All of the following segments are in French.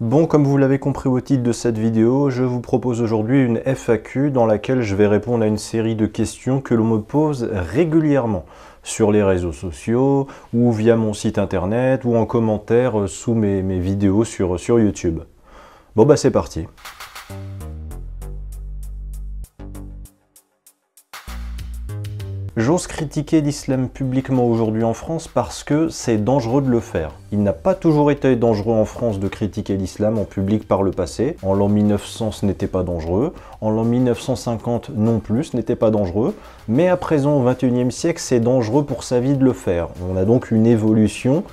Bon, comme vous l'avez compris au titre de cette vidéo, je vous propose aujourd'hui une FAQ dans laquelle je vais répondre à une série de questions que l'on me pose régulièrement sur les réseaux sociaux ou via mon site internet ou en commentaire sous mes vidéos sur YouTube. Bon bah c'est parti. J'ose critiquer l'islam publiquement aujourd'hui en France parce que c'est dangereux de le faire. Il n'a pas toujours été dangereux en France de critiquer l'islam en public par le passé. En l'an 1900, ce n'était pas dangereux. En l'an 1950 non plus, ce n'était pas dangereux. Mais à présent, au XXIe siècle, c'est dangereux pour sa vie de le faire. On a donc une évolution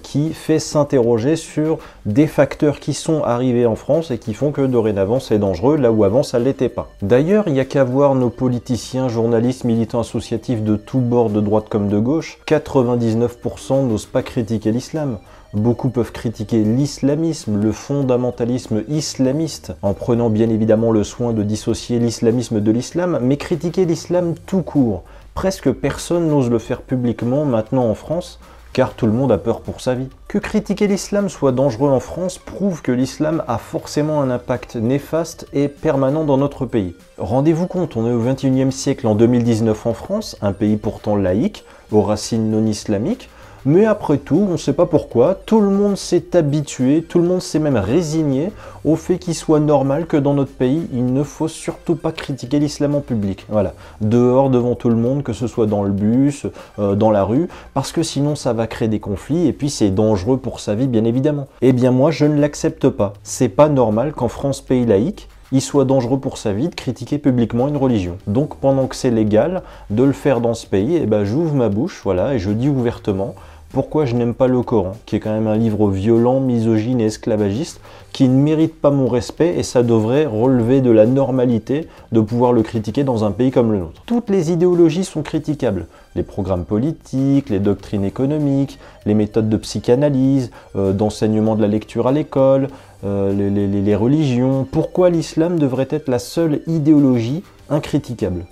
qui fait s'interroger sur des facteurs qui sont arrivés en France et qui font que dorénavant c'est dangereux, là où avant ça ne l'était pas. D'ailleurs, il n'y a qu'à voir nos politiciens, journalistes, militants associatifs de tous bords, de droite comme de gauche, 99% n'osent pas critiquer l'islam. Beaucoup peuvent critiquer l'islamisme, le fondamentalisme islamiste, en prenant bien évidemment le soin de dissocier l'islamisme de l'islam, mais critiquer l'islam tout court. Presque personne n'ose le faire publiquement maintenant en France, car tout le monde a peur pour sa vie. Que critiquer l'islam soit dangereux en France prouve que l'islam a forcément un impact néfaste et permanent dans notre pays. Rendez-vous compte, on est au XXIe siècle en 2019 en France, un pays pourtant laïque, aux racines non islamiques, mais après tout, on ne sait pas pourquoi, tout le monde s'est habitué, tout le monde s'est même résigné au fait qu'il soit normal que dans notre pays, il ne faut surtout pas critiquer l'islam en public. Voilà, dehors, devant tout le monde, que ce soit dans le bus, dans la rue, parce que sinon ça va créer des conflits et puis c'est dangereux pour sa vie, bien évidemment. Eh bien moi, je ne l'accepte pas. C'est pas normal qu'en France, pays laïque, il soit dangereux pour sa vie de critiquer publiquement une religion. Donc pendant que c'est légal de le faire dans ce pays, eh ben, j'ouvre ma bouche, voilà, et je dis ouvertement pourquoi je n'aime pas le Coran, qui est quand même un livre violent, misogyne et esclavagiste, qui ne mérite pas mon respect et ça devrait relever de la normalité de pouvoir le critiquer dans un pays comme le nôtre. Toutes les idéologies sont critiquables. Les programmes politiques, les doctrines économiques, les méthodes de psychanalyse, d'enseignement de la lecture à l'école, les religions. Pourquoi l'islam devrait être la seule idéologie incritiquable ?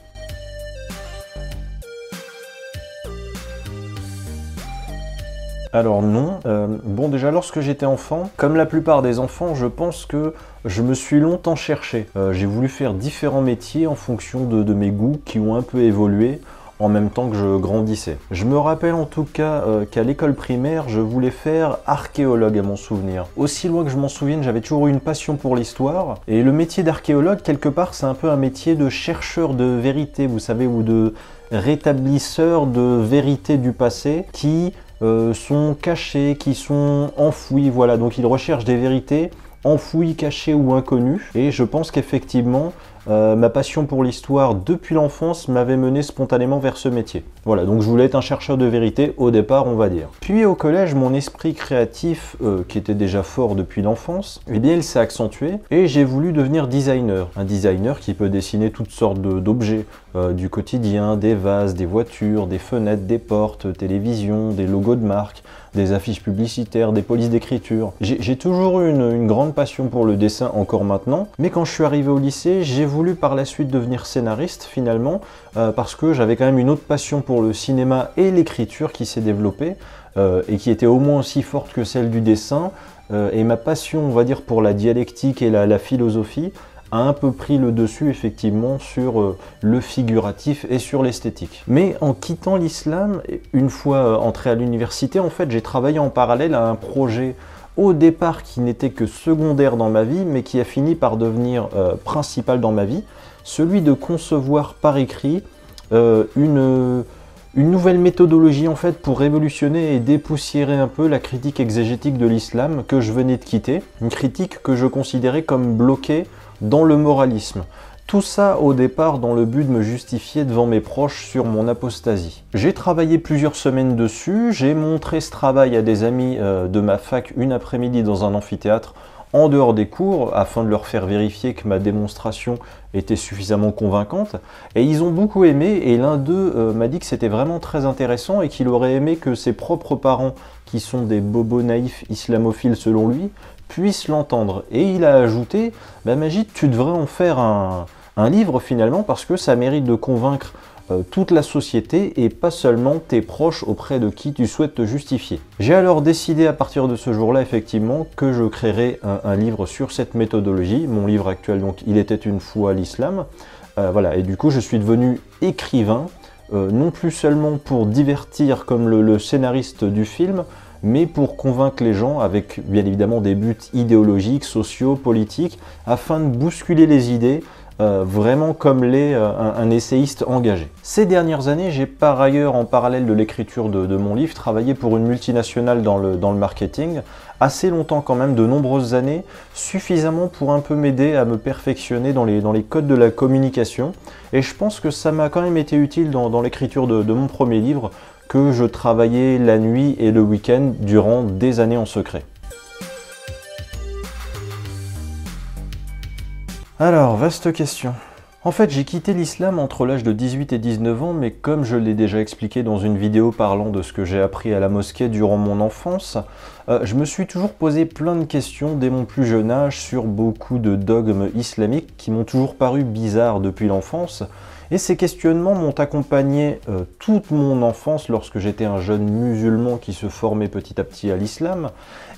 Alors non, bon déjà lorsque j'étais enfant, comme la plupart des enfants, je pense que je me suis longtemps cherché. J'ai voulu faire différents métiers en fonction de mes goûts qui ont un peu évolué en même temps que je grandissais. Je me rappelle en tout cas qu'à l'école primaire, je voulais faire archéologue à mon souvenir. Aussi loin que je m'en souvienne, j'avais toujours eu une passion pour l'histoire. Et le métier d'archéologue, quelque part, c'est un peu un métier de chercheur de vérité, vous savez, ou de rétablisseur de vérité du passé qui sont cachés, qui sont enfouis, voilà, donc ils recherchent des vérités enfouies, cachées ou inconnues, et je pense qu'effectivement, ma passion pour l'histoire depuis l'enfance m'avait mené spontanément vers ce métier. Voilà, donc je voulais être un chercheur de vérité au départ, on va dire. Puis au collège, mon esprit créatif, qui était déjà fort depuis l'enfance, eh bien il s'est accentué et j'ai voulu devenir designer. Un designer qui peut dessiner toutes sortes d'objets du quotidien, des vases, des voitures, des fenêtres, des portes, télévisions, des logos de marque, des affiches publicitaires, des polices d'écriture. J'ai toujours eu une grande passion pour le dessin, encore maintenant, mais quand je suis arrivé au lycée, j'ai voulu par la suite devenir scénariste finalement, parce que j'avais quand même une autre passion pour le cinéma et l'écriture qui s'est développée, et qui était au moins aussi forte que celle du dessin, et ma passion, on va dire, pour la dialectique et la philosophie, a un peu pris le dessus effectivement sur le figuratif et sur l'esthétique. Mais en quittant l'islam, une fois entré à l'université, en fait j'ai travaillé en parallèle à un projet au départ qui n'était que secondaire dans ma vie, mais qui a fini par devenir principal dans ma vie, celui de concevoir par écrit une nouvelle méthodologie en fait pour révolutionner et dépoussiérer un peu la critique exégétique de l'islam que je venais de quitter, une critique que je considérais comme bloquée dans le moralisme. Tout ça au départ dans le but de me justifier devant mes proches sur mon apostasie. J'ai travaillé plusieurs semaines dessus, j'ai montré ce travail à des amis de ma fac une après-midi dans un amphithéâtre en dehors des cours afin de leur faire vérifier que ma démonstration était suffisamment convaincante et ils ont beaucoup aimé et l'un d'eux m'a dit que c'était vraiment très intéressant et qu'il aurait aimé que ses propres parents, qui sont des bobos naïfs islamophiles selon lui, puissent l'entendre. Et il a ajouté « Bah Magid, tu devrais en faire un livre finalement parce que ça mérite de convaincre toute la société et pas seulement tes proches auprès de qui tu souhaites te justifier. J'ai alors décidé à partir de ce jour-là effectivement que je créerais un livre sur cette méthodologie. Mon livre actuel, donc, Il était une fois l'islam. Voilà, et du coup je suis devenu écrivain, non plus seulement pour divertir comme le scénariste du film, mais pour convaincre les gens avec bien évidemment des buts idéologiques, sociaux, politiques, afin de bousculer les idées, vraiment comme l'est un essayiste engagé. Ces dernières années, j'ai par ailleurs, en parallèle de l'écriture de mon livre, travaillé pour une multinationale dans le marketing, assez longtemps quand même, de nombreuses années, suffisamment pour un peu m'aider à me perfectionner dans les codes de la communication. Et je pense que ça m'a quand même été utile dans l'écriture de mon premier livre, que je travaillais la nuit et le week-end durant des années en secret. Alors, vaste question. En fait, j'ai quitté l'islam entre l'âge de 18 et 19 ans, mais comme je l'ai déjà expliqué dans une vidéo parlant de ce que j'ai appris à la mosquée durant mon enfance, je me suis toujours posé plein de questions dès mon plus jeune âge sur beaucoup de dogmes islamiques qui m'ont toujours paru bizarres depuis l'enfance. Et ces questionnements m'ont accompagné toute mon enfance lorsque j'étais un jeune musulman qui se formait petit à petit à l'islam.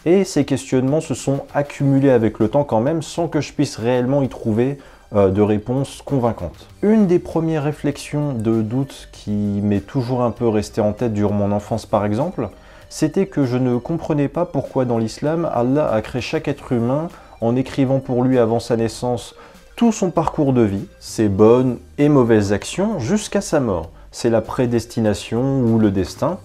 Et ces questionnements se sont accumulés avec le temps quand même sans que je puisse réellement y trouver de réponses convaincantes. Une des premières réflexions de doute qui m'est toujours un peu restée en tête durant mon enfance par exemple, c'était que je ne comprenais pas pourquoi dans l'islam, Allah a créé chaque être humain en écrivant pour lui avant sa naissance tout son parcours de vie, ses bonnes et mauvaises actions jusqu'à sa mort. C'est la prédestination ou le destin.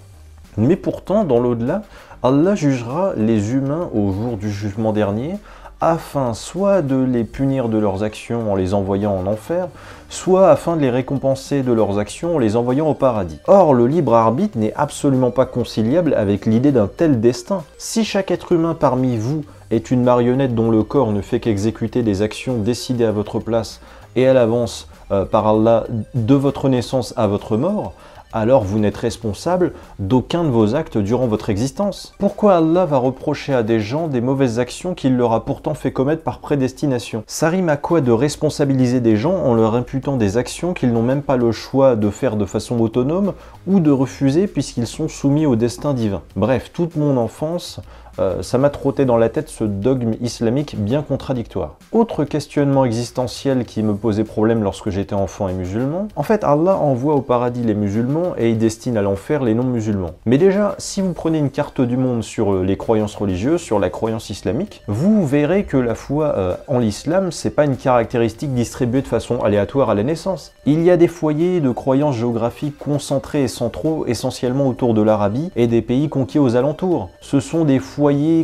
Mais pourtant, dans l'au-delà, Allah jugera les humains au jour du jugement dernier, afin soit de les punir de leurs actions en les envoyant en enfer, soit afin de les récompenser de leurs actions en les envoyant au paradis. Or, le libre arbitre n'est absolument pas conciliable avec l'idée d'un tel destin. Si chaque être humain parmi vous est une marionnette dont le corps ne fait qu'exécuter des actions décidées à votre place et à l'avance par Allah de votre naissance à votre mort, alors vous n'êtes responsable d'aucun de vos actes durant votre existence. Pourquoi Allah va reprocher à des gens des mauvaises actions qu'il leur a pourtant fait commettre par prédestination? Ça rime à quoi de responsabiliser des gens en leur imputant des actions qu'ils n'ont même pas le choix de faire de façon autonome ou de refuser puisqu'ils sont soumis au destin divin? Bref, toute mon enfance, ça m'a trotté dans la tête ce dogme islamique bien contradictoire. Autre questionnement existentiel qui me posait problème lorsque j'étais enfant et musulman, en fait Allah envoie au paradis les musulmans et il destine à l'enfer les non-musulmans. Mais déjà, si vous prenez une carte du monde sur les croyances religieuses, sur la croyance islamique, vous verrez que la foi en l'islam, c'est pas une caractéristique distribuée de façon aléatoire à la naissance. Il y a des foyers de croyances géographiques concentrés et centraux essentiellement autour de l'Arabie et des pays conquis aux alentours. Ce sont des foyers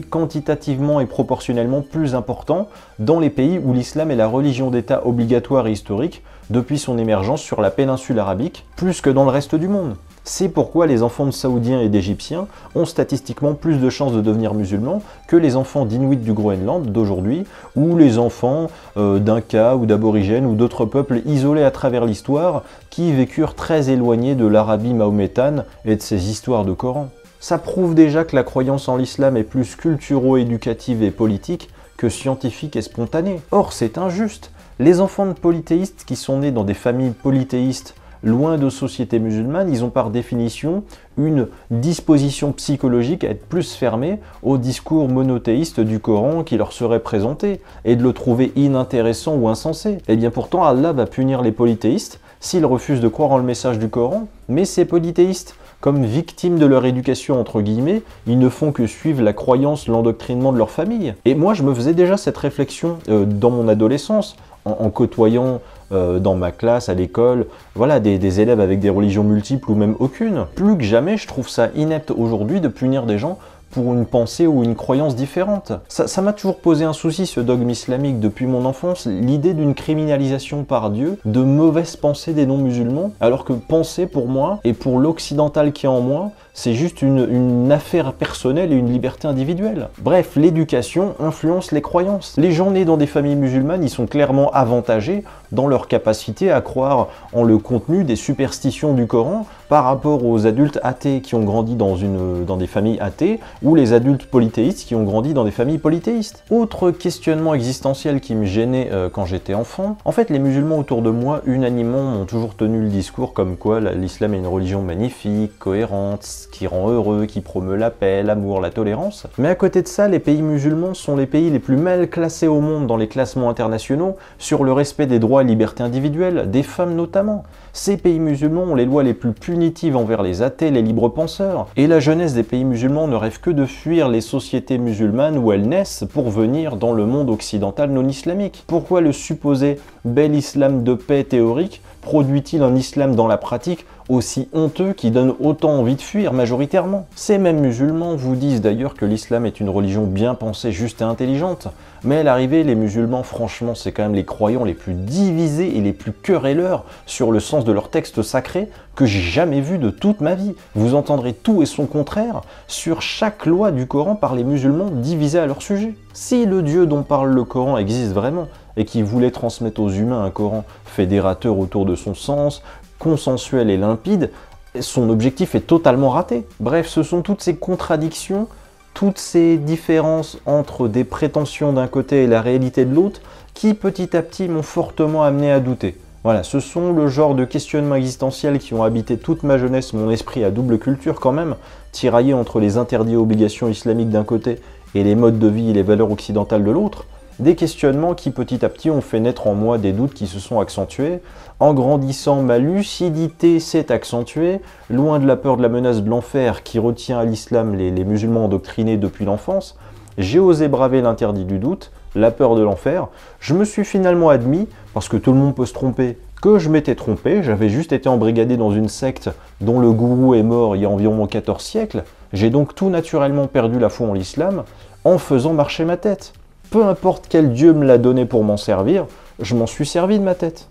quantitativement et proportionnellement plus importants dans les pays où l'islam est la religion d'État obligatoire et historique depuis son émergence sur la péninsule arabique, plus que dans le reste du monde. C'est pourquoi les enfants de Saoudiens et d'Égyptiens ont statistiquement plus de chances de devenir musulmans que les enfants d'Inuits du Groenland d'aujourd'hui, ou les enfants d'Inca ou d'Aborigènes ou d'autres peuples isolés à travers l'histoire qui vécurent très éloignés de l'Arabie mahométane et de ses histoires de Coran. Ça prouve déjà que la croyance en l'islam est plus culturo-éducative et politique que scientifique et spontanée. Or, c'est injuste. Les enfants de polythéistes qui sont nés dans des familles polythéistes loin de sociétés musulmanes, ils ont par définition une disposition psychologique à être plus fermés au discours monothéiste du Coran qui leur serait présenté et de le trouver inintéressant ou insensé. Et bien pourtant, Allah va punir les polythéistes s'ils refusent de croire en le message du Coran, mais ces polythéistes, comme victimes de leur éducation entre guillemets, ils ne font que suivre la croyance, l'endoctrinement de leur famille. Et moi, je me faisais déjà cette réflexion dans mon adolescence, en côtoyant dans ma classe, à l'école, voilà, des élèves avec des religions multiples ou même aucune. Plus que jamais, je trouve ça inepte aujourd'hui de punir des gens pour une pensée ou une croyance différente. Ça m'a toujours posé un souci, ce dogme islamique, depuis mon enfance, l'idée d'une criminalisation par Dieu de mauvaises pensées des non-musulmans, alors que penser pour moi, et pour l'occidental qui est en moi, c'est juste une affaire personnelle et une liberté individuelle. Bref, l'éducation influence les croyances. Les gens nés dans des familles musulmanes, ils sont clairement avantagés dans leur capacité à croire en le contenu des superstitions du Coran par rapport aux adultes athées qui ont grandi dans des familles athées, ou les adultes polythéistes qui ont grandi dans des familles polythéistes. Autre questionnement existentiel qui me gênait quand j'étais enfant, en fait les musulmans autour de moi unanimement m'ont toujours tenu le discours comme quoi l'islam est une religion magnifique, cohérente, qui rend heureux, qui promeut la paix, l'amour, la tolérance. Mais à côté de ça, les pays musulmans sont les pays les plus mal classés au monde dans les classements internationaux sur le respect des droits et libertés individuelles, des femmes notamment. Ces pays musulmans ont les lois les plus punitives envers les athées, les libres penseurs, et la jeunesse des pays musulmans ne rêve que de fuir les sociétés musulmanes où elles naissent pour venir dans le monde occidental non islamique. Pourquoi le supposé bel islam de paix théorique produit-il un islam dans la pratique aussi honteux qui donne autant envie de fuir majoritairement? Ces mêmes musulmans vous disent d'ailleurs que l'islam est une religion bien pensée, juste et intelligente. Mais à l'arrivée, les musulmans, franchement, c'est quand même les croyants les plus divisés et les plus querelleurs sur le sens de leurs textes sacrés que j'ai jamais vu de toute ma vie. Vous entendrez tout et son contraire sur chaque loi du Coran par les musulmans divisés à leur sujet. Si le Dieu dont parle le Coran existe vraiment, et qui voulait transmettre aux humains un Coran fédérateur autour de son sens, consensuel et limpide, son objectif est totalement raté. Bref, ce sont toutes ces contradictions, toutes ces différences entre des prétentions d'un côté et la réalité de l'autre, qui petit à petit m'ont fortement amené à douter. Voilà, ce sont le genre de questionnements existentiels qui ont habité toute ma jeunesse, mon esprit à double culture quand même, tiraillé entre les interdits et obligations islamiques d'un côté et les modes de vie et les valeurs occidentales de l'autre. Des questionnements qui petit à petit ont fait naître en moi des doutes qui se sont accentués. En grandissant, ma lucidité s'est accentuée, loin de la peur de la menace de l'enfer qui retient à l'islam les musulmans endoctrinés depuis l'enfance. J'ai osé braver l'interdit du doute, la peur de l'enfer. Je me suis finalement admis, parce que tout le monde peut se tromper, que je m'étais trompé. J'avais juste été embrigadé dans une secte dont le gourou est mort il y a environ 14 siècles. J'ai donc tout naturellement perdu la foi en l'islam en faisant marcher ma tête. Peu importe quel Dieu me l'a donné pour m'en servir, je m'en suis servi de ma tête.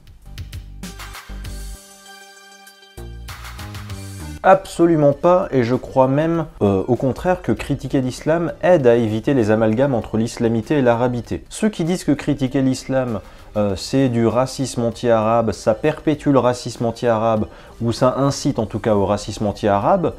Absolument pas, et je crois même, au contraire, que critiquer l'islam aide à éviter les amalgames entre l'islamité et l'arabité. Ceux qui disent que critiquer l'islam, c'est du racisme anti-arabe, ça perpétue le racisme anti-arabe, ou ça incite en tout cas au racisme anti-arabe,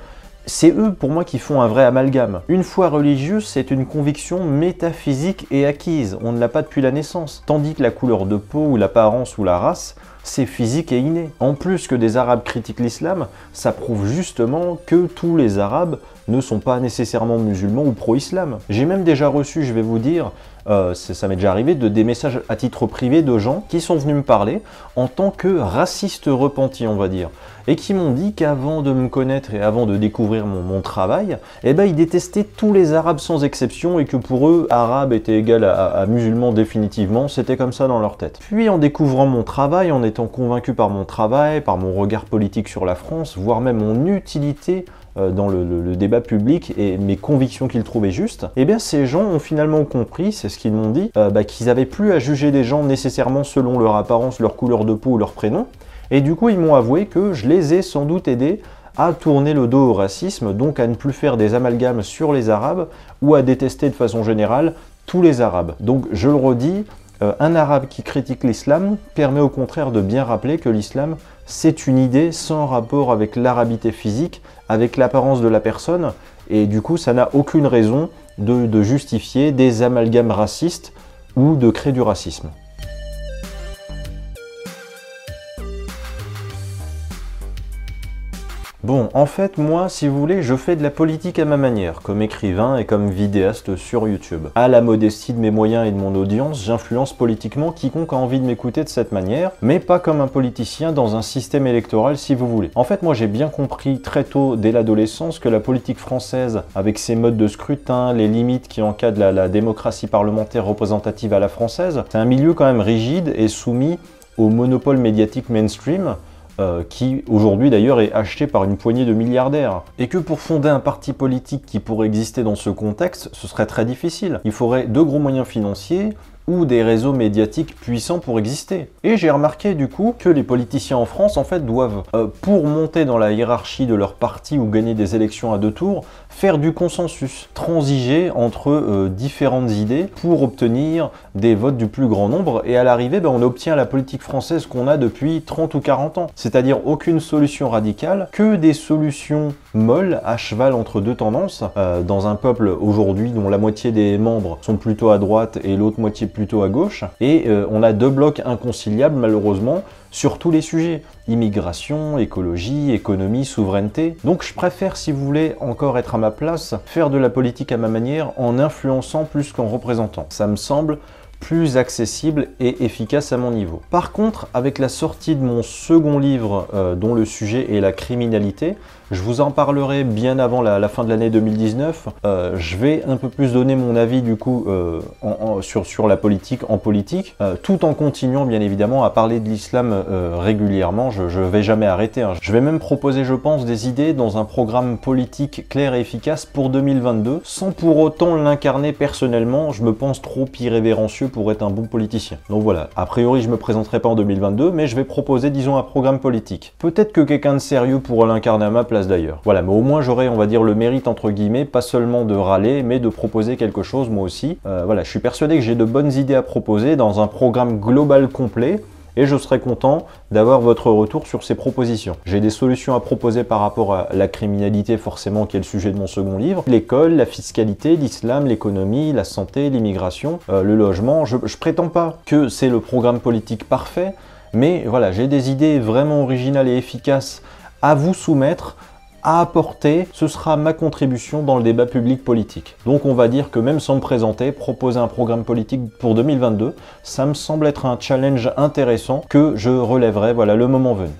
c'est eux, pour moi, qui font un vrai amalgame. Une foi religieuse, c'est une conviction métaphysique et acquise. On ne l'a pas depuis la naissance. Tandis que la couleur de peau, ou l'apparence, ou la race, c'est physique et inné. En plus que des Arabes critiquent l'islam, ça prouve justement que tous les Arabes ne sont pas nécessairement musulmans ou pro-islam. J'ai même déjà reçu, je vais vous dire, ça m'est déjà arrivé, des messages à titre privé de gens qui sont venus me parler en tant que racistes repentis, on va dire, et qui m'ont dit qu'avant de me connaître et avant de découvrir mon travail, eh ben, ils détestaient tous les Arabes sans exception et que pour eux, arabe était égal à musulman définitivement, c'était comme ça dans leur tête. Puis en découvrant mon travail, en étant convaincu par mon travail, par mon regard politique sur la France, voire même mon utilité dans le débat public et mes convictions qu'ils trouvaient justes, eh bien ces gens ont finalement compris, c'est ce qu'ils m'ont dit, qu'ils n'avaient plus à juger des gens nécessairement selon leur apparence, leur couleur de peau ou leur prénom, et du coup ils m'ont avoué que je les ai sans doute aidés à tourner le dos au racisme, donc à ne plus faire des amalgames sur les Arabes ou à détester de façon générale tous les Arabes. Donc je le redis, un Arabe qui critique l'islam permet au contraire de bien rappeler que l'islam c'est une idée sans rapport avec l'arabité physique, avec l'apparence de la personne, et du coup ça n'a aucune raison de justifier des amalgames racistes ou de créer du racisme. Bon, en fait, moi, si vous voulez, je fais de la politique à ma manière, comme écrivain et comme vidéaste sur YouTube. À la modestie de mes moyens et de mon audience, j'influence politiquement quiconque a envie de m'écouter de cette manière, mais pas comme un politicien dans un système électoral, si vous voulez. En fait, moi, j'ai bien compris très tôt, dès l'adolescence, que la politique française, avec ses modes de scrutin, les limites qui encadrent la démocratie parlementaire représentative à la française, c'est un milieu quand même rigide et soumis au monopole médiatique mainstream, qui aujourd'hui d'ailleurs est acheté par une poignée de milliardaires. Et que pour fonder un parti politique qui pourrait exister dans ce contexte, ce serait très difficile. Il faudrait de gros moyens financiers ou des réseaux médiatiques puissants pour exister. Et j'ai remarqué du coup que les politiciens en France en fait doivent, pour monter dans la hiérarchie de leur parti ou gagner des élections à 2 tours, faire du consensus, transiger entre différentes idées pour obtenir des votes du plus grand nombre, et à l'arrivée, on obtient la politique française qu'on a depuis 30 ou 40 ans. C'est-à-dire aucune solution radicale, que des solutions molles à cheval entre deux tendances, dans un peuple aujourd'hui dont la moitié des membres sont plutôt à droite et l'autre moitié plutôt à gauche, et on a deux blocs inconciliables malheureusement sur tous les sujets, immigration, écologie, économie, souveraineté. Donc je préfère, si vous voulez encore être à ma place, faire de la politique à ma manière en influençant plus qu'en représentant. Ça me semble plus accessible et efficace à mon niveau. Par contre, avec la sortie de mon second livre dont le sujet est la criminalité, je vous en parlerai bien avant la fin de l'année 2019. Je vais un peu plus donner mon avis du coup sur la politique en politique, tout en continuant bien évidemment à parler de l'islam régulièrement. Je vais jamais arrêter, hein. Je vais même proposer, je pense, des idées dans un programme politique clair et efficace pour 2022, sans pour autant l'incarner personnellement. Je me pense trop irrévérencieux pour être un bon politicien. Donc voilà, a priori je me présenterai pas en 2022, mais je vais proposer, disons, un programme politique. Peut-être que quelqu'un de sérieux pourra l'incarner à ma place d'ailleurs. Voilà, mais au moins j'aurai, on va dire, le mérite entre guillemets, pas seulement de râler, mais de proposer quelque chose moi aussi. Voilà, je suis persuadé que j'ai de bonnes idées à proposer dans un programme global complet, et je serai content d'avoir votre retour sur ces propositions. J'ai des solutions à proposer par rapport à la criminalité, forcément, qui est le sujet de mon second livre, l'école, la fiscalité, l'islam, l'économie, la santé, l'immigration, le logement. Je prétends pas que c'est le programme politique parfait, mais voilà, j'ai des idées vraiment originales et efficaces à vous soumettre, à apporter. Ce sera ma contribution dans le débat public politique. Donc on va dire que même sans me présenter, proposer un programme politique pour 2022, ça me semble être un challenge intéressant que je relèverai, voilà, le moment venu.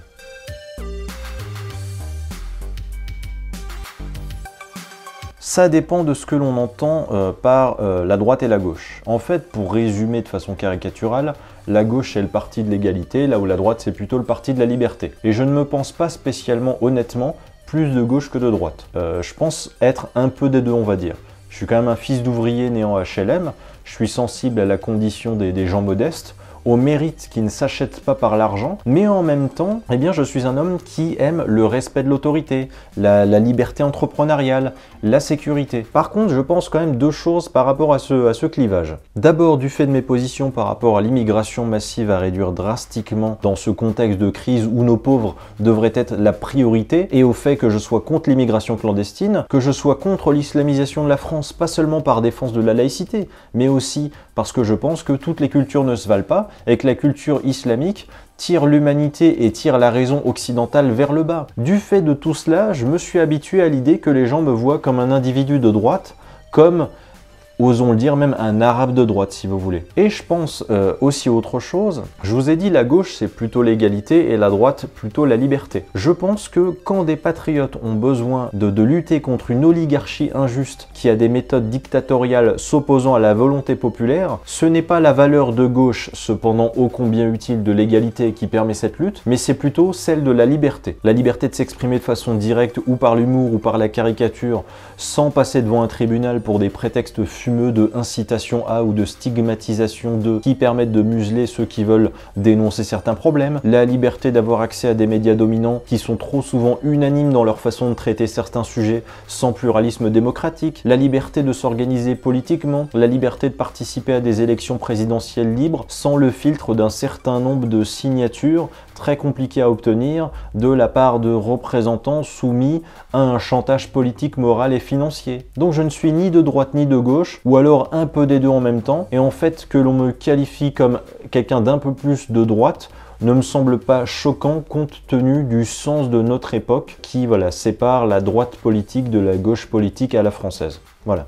Ça dépend de ce que l'on entend par la droite et la gauche. En fait, pour résumer de façon caricaturale, la gauche c'est le parti de l'égalité, là où la droite c'est plutôt le parti de la liberté. Et je ne me pense pas spécialement, honnêtement, plus de gauche que de droite. Je pense être un peu des deux, on va dire. Je suis quand même un fils d'ouvrier né en HLM, je suis sensible à la condition des gens modestes, au mérite qui ne s'achète pas par l'argent, mais en même temps, eh bien, je suis un homme qui aime le respect de l'autorité, la liberté entrepreneuriale, la sécurité. Par contre, je pense quand même deux choses par rapport à ce clivage. D'abord, du fait de mes positions par rapport à l'immigration massive à réduire drastiquement dans ce contexte de crise où nos pauvres devraient être la priorité, et au fait que je sois contre l'immigration clandestine, que je sois contre l'islamisation de la France, pas seulement par défense de la laïcité, mais aussi parce que je pense que toutes les cultures ne se valent pas, et que la culture islamique tire l'humanité et tire la raison occidentale vers le bas. Du fait de tout cela, je me suis habitué à l'idée que les gens me voient comme un individu de droite, comme, osons le dire, même un arabe de droite si vous voulez. Et je pense aussi autre chose. Je vous ai dit, la gauche c'est plutôt l'égalité et la droite plutôt la liberté. Je pense que quand des patriotes ont besoin de lutter contre une oligarchie injuste qui a des méthodes dictatoriales s'opposant à la volonté populaire, ce n'est pas la valeur de gauche, cependant ô combien utile, de l'égalité qui permet cette lutte, mais c'est plutôt celle de la liberté. La liberté de s'exprimer de façon directe ou par l'humour ou par la caricature, sans passer devant un tribunal pour des prétextes de incitation à ou de stigmatisation de qui permettent de museler ceux qui veulent dénoncer certains problèmes, la liberté d'avoir accès à des médias dominants qui sont trop souvent unanimes dans leur façon de traiter certains sujets sans pluralisme démocratique, la liberté de s'organiser politiquement, la liberté de participer à des élections présidentielles libres sans le filtre d'un certain nombre de signatures très compliquées à obtenir de la part de représentants soumis à un chantage politique, moral et financier. Donc je ne suis ni de droite ni de gauche, ou alors un peu des deux en même temps, et en fait que l'on me qualifie comme quelqu'un d'un peu plus de droite ne me semble pas choquant compte tenu du sens de notre époque qui, voilà, sépare la droite politique de la gauche politique à la française. Voilà.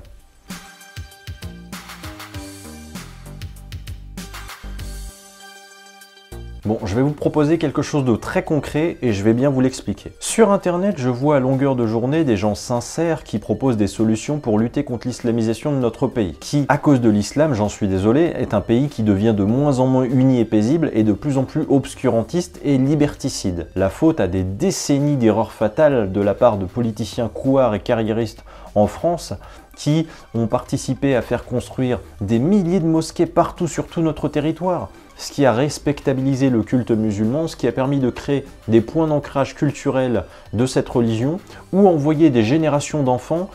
Bon, je vais vous proposer quelque chose de très concret et je vais bien vous l'expliquer. Sur internet, je vois à longueur de journée des gens sincères qui proposent des solutions pour lutter contre l'islamisation de notre pays, qui, à cause de l'islam, j'en suis désolé, est un pays qui devient de moins en moins uni et paisible et de plus en plus obscurantiste et liberticide. La faute à des décennies d'erreurs fatales de la part de politiciens couards et carriéristes en France qui ont participé à faire construire des milliers de mosquées partout sur tout notre territoire, ce qui a respectabilisé le culte musulman, ce qui a permis de créer des points d'ancrage culturel de cette religion, ou envoyer des générations d'enfants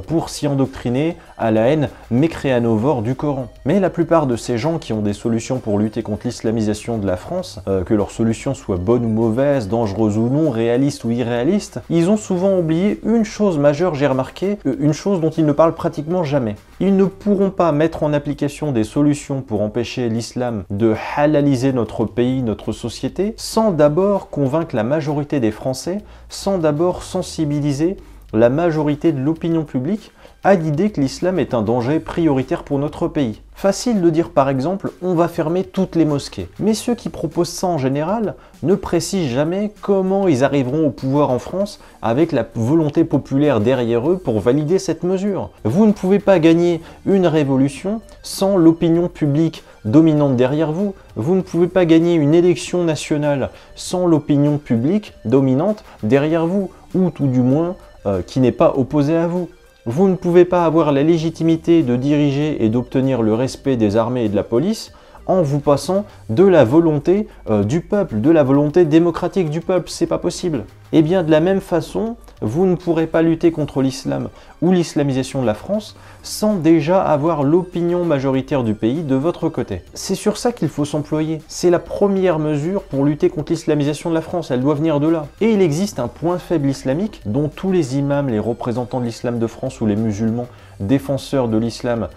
pour s'y endoctriner à la haine mécréanovore du Coran. Mais la plupart de ces gens qui ont des solutions pour lutter contre l'islamisation de la France, que leurs solutions soient bonnes ou mauvaises, dangereuses ou non, réalistes ou irréalistes, ils ont souvent oublié une chose majeure, j'ai remarqué, une chose dont ils ne parlent pratiquement jamais. Ils ne pourront pas mettre en application des solutions pour empêcher l'islam de halaliser notre pays, notre société, sans d'abord convaincre la majorité des Français, sans d'abord sensibiliser la majorité de l'opinion publique à l'idée que l'islam est un danger prioritaire pour notre pays. Facile de dire par exemple, on va fermer toutes les mosquées. Mais ceux qui proposent ça en général ne précisent jamais comment ils arriveront au pouvoir en France avec la volonté populaire derrière eux pour valider cette mesure. Vous ne pouvez pas gagner une révolution sans l'opinion publique dominante derrière vous. Vous ne pouvez pas gagner une élection nationale sans l'opinion publique dominante derrière vous, ou tout du moins qui n'est pas opposée à vous. Vous ne pouvez pas avoir la légitimité de diriger et d'obtenir le respect des armées et de la police en vous passant de la volonté du peuple, de la volonté démocratique du peuple. C'est pas possible. Et bien de la même façon, vous ne pourrez pas lutter contre l'islam ou l'islamisation de la France sans déjà avoir l'opinion majoritaire du pays de votre côté. C'est sur ça qu'il faut s'employer. C'est la première mesure pour lutter contre l'islamisation de la France. Elle doit venir de là. Et il existe un point faible islamique dont tous les imams, les représentants de l'islam de France ou les musulmans défenseurs de l'islam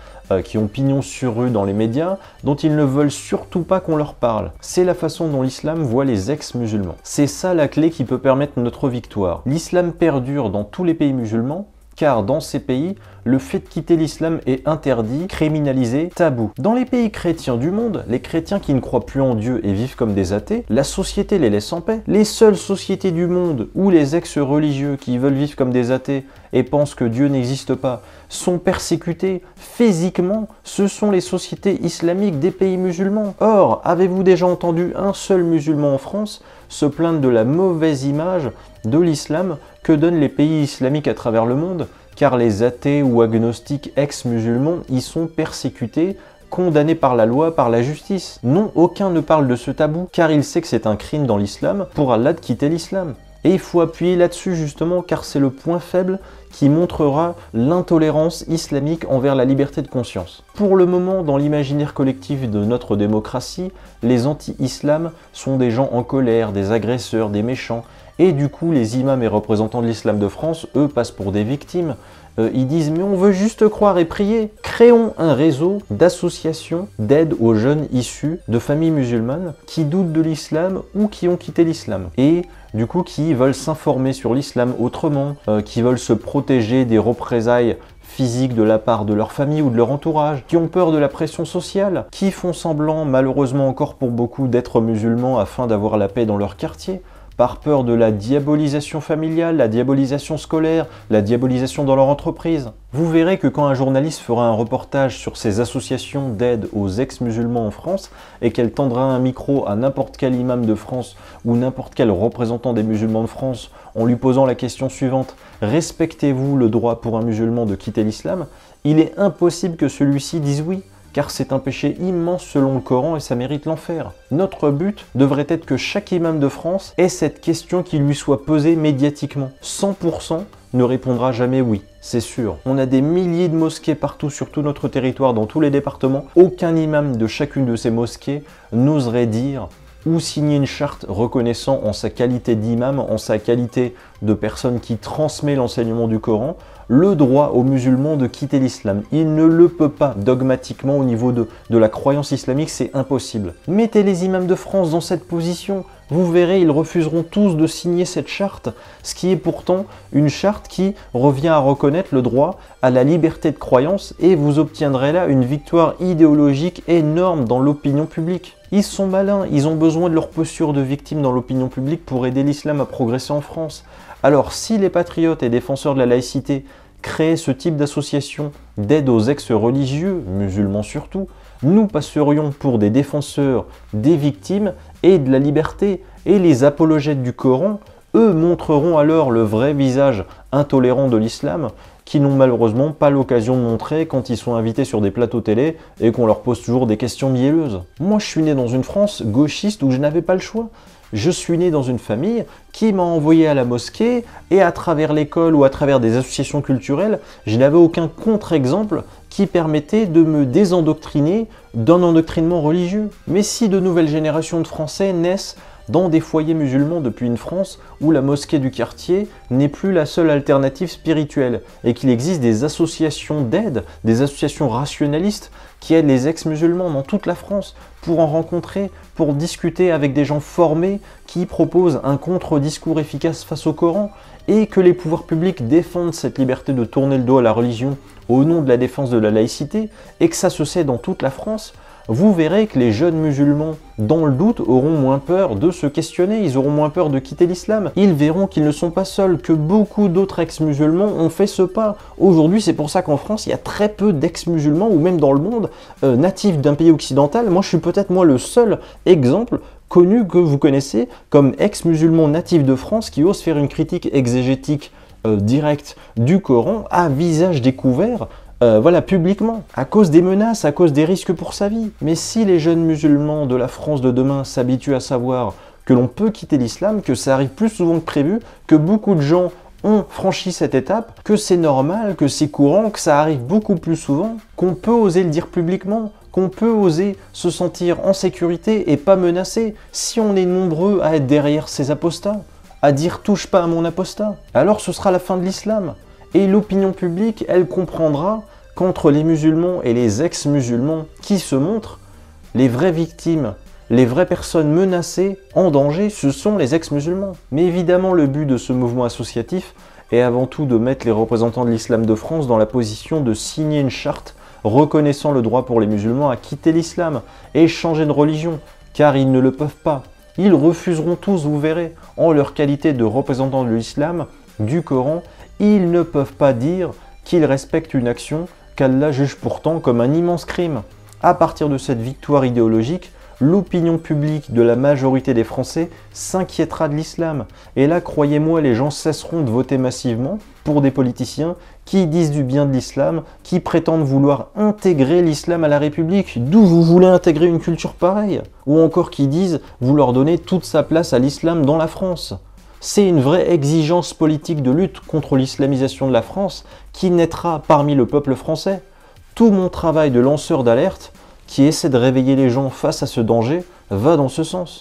qui ont pignon sur rue dans les médias, dont ils ne veulent surtout pas qu'on leur parle. C'est la façon dont l'islam voit les ex-musulmans. C'est ça la clé qui peut permettre notre victoire. L'islam perdure dans tous les pays musulmans, car dans ces pays, le fait de quitter l'islam est interdit, criminalisé, tabou. Dans les pays chrétiens du monde, les chrétiens qui ne croient plus en Dieu et vivent comme des athées, la société les laisse en paix. Les seules sociétés du monde où les ex-religieux qui veulent vivre comme des athées et pensent que Dieu n'existe pas sont persécutés physiquement, ce sont les sociétés islamiques des pays musulmans. Or, avez-vous déjà entendu un seul musulman en France se plaindre de la mauvaise image de l'islam que donnent les pays islamiques à travers le monde, car les athées ou agnostiques ex-musulmans y sont persécutés, condamnés par la loi, par la justice. Non, aucun ne parle de ce tabou, car il sait que c'est un crime dans l'islam pour Allah de quitter l'islam. Et il faut appuyer là-dessus justement, car c'est le point faible qui montrera l'intolérance islamique envers la liberté de conscience. Pour le moment, dans l'imaginaire collectif de notre démocratie, les anti-islam sont des gens en colère, des agresseurs, des méchants, et du coup les imams et représentants de l'islam de France, eux, passent pour des victimes. Ils disent « mais on veut juste croire et prier ». Créons un réseau d'associations d'aide aux jeunes issus de familles musulmanes qui doutent de l'islam ou qui ont quitté l'islam. Et du coup qui veulent s'informer sur l'islam autrement, qui veulent se protéger des représailles physiques de la part de leur famille ou de leur entourage, qui ont peur de la pression sociale, qui font semblant, malheureusement encore pour beaucoup, d'être musulmans afin d'avoir la paix dans leur quartier, par peur de la diabolisation familiale, la diabolisation scolaire, la diabolisation dans leur entreprise. Vous verrez que quand un journaliste fera un reportage sur ces associations d'aide aux ex-musulmans en France et qu'elle tendra un micro à n'importe quel imam de France ou n'importe quel représentant des musulmans de France en lui posant la question suivante « Respectez-vous le droit pour un musulman de quitter l'islam ?», il est impossible que celui-ci dise oui, car c'est un péché immense selon le Coran et ça mérite l'enfer. Notre but devrait être que chaque imam de France ait cette question qui lui soit posée médiatiquement. 100% ne répondra jamais oui, c'est sûr. On a des milliers de mosquées partout sur tout notre territoire, dans tous les départements. Aucun imam de chacune de ces mosquées n'oserait dire ou signer une charte reconnaissant en sa qualité d'imam, en sa qualité de personne qui transmet l'enseignement du Coran, le droit aux musulmans de quitter l'islam. Il ne le peut pas dogmatiquement au niveau de la croyance islamique, c'est impossible. Mettez les imams de France dans cette position, vous verrez, ils refuseront tous de signer cette charte, ce qui est pourtant une charte qui revient à reconnaître le droit à la liberté de croyance et vous obtiendrez là une victoire idéologique énorme dans l'opinion publique. Ils sont malins, ils ont besoin de leur posture de victime dans l'opinion publique pour aider l'islam à progresser en France. Alors si les patriotes et défenseurs de la laïcité créaient ce type d'association d'aide aux ex-religieux, musulmans surtout, nous passerions pour des défenseurs des victimes et de la liberté, et les apologètes du Coran, eux, montreront alors le vrai visage intolérant de l'islam, qui n'ont malheureusement pas l'occasion de montrer quand ils sont invités sur des plateaux télé et qu'on leur pose toujours des questions mielleuses. Moi, je suis né dans une France gauchiste où je n'avais pas le choix. Je suis né dans une famille qui m'a envoyé à la mosquée et à travers l'école ou à travers des associations culturelles, je n'avais aucun contre-exemple qui permettait de me désendoctriner d'un endoctrinement religieux. Mais si de nouvelles générations de Français naissent dans des foyers musulmans depuis une France où la mosquée du quartier n'est plus la seule alternative spirituelle et qu'il existe des associations d'aide, des associations rationalistes qui aident les ex-musulmans dans toute la France pour en rencontrer, pour discuter avec des gens formés qui proposent un contre-discours efficace face au Coran, et que les pouvoirs publics défendent cette liberté de tourner le dos à la religion au nom de la défense de la laïcité, et que ça se sait dans toute la France, vous verrez que les jeunes musulmans, dans le doute, auront moins peur de se questionner, ils auront moins peur de quitter l'islam. Ils verront qu'ils ne sont pas seuls, que beaucoup d'autres ex-musulmans ont fait ce pas. Aujourd'hui, c'est pour ça qu'en France, il y a très peu d'ex-musulmans, ou même dans le monde, natifs d'un pays occidental. Moi, je suis peut-être le seul exemple connu que vous connaissez comme ex-musulman natif de France qui ose faire une critique exégétique directe du Coran à visage découvert, voilà, publiquement, à cause des menaces, à cause des risques pour sa vie. Mais si les jeunes musulmans de la France de demain s'habituent à savoir que l'on peut quitter l'islam, que ça arrive plus souvent que prévu, que beaucoup de gens ont franchi cette étape, que c'est normal, que c'est courant, que ça arrive beaucoup plus souvent, qu'on peut oser le dire publiquement, qu'on peut oser se sentir en sécurité et pas menacé, si on est nombreux à être derrière ces apostats, à dire « touche pas à mon apostat », alors ce sera la fin de l'islam. Et l'opinion publique, elle comprendra qu'entre les musulmans et les ex-musulmans qui se montrent, les vraies victimes, les vraies personnes menacées, en danger, ce sont les ex-musulmans. Mais évidemment, le but de ce mouvement associatif est avant tout de mettre les représentants de l'islam de France dans la position de signer une charte reconnaissant le droit pour les musulmans à quitter l'islam et changer de religion, car ils ne le peuvent pas. Ils refuseront tous, vous verrez, en leur qualité de représentants de l'islam, du Coran, ils ne peuvent pas dire qu'ils respectent une action qu'Allah juge pourtant comme un immense crime. À partir de cette victoire idéologique, l'opinion publique de la majorité des Français s'inquiétera de l'islam. Et là, croyez-moi, les gens cesseront de voter massivement pour des politiciens qui disent du bien de l'islam, qui prétendent vouloir intégrer l'islam à la République. D'où vous voulez intégrer une culture pareille? Ou encore qui disent vouloir donner toute sa place à l'islam dans la France. C'est une vraie exigence politique de lutte contre l'islamisation de la France qui naîtra parmi le peuple français. Tout mon travail de lanceur d'alerte, qui essaie de réveiller les gens face à ce danger, va dans ce sens.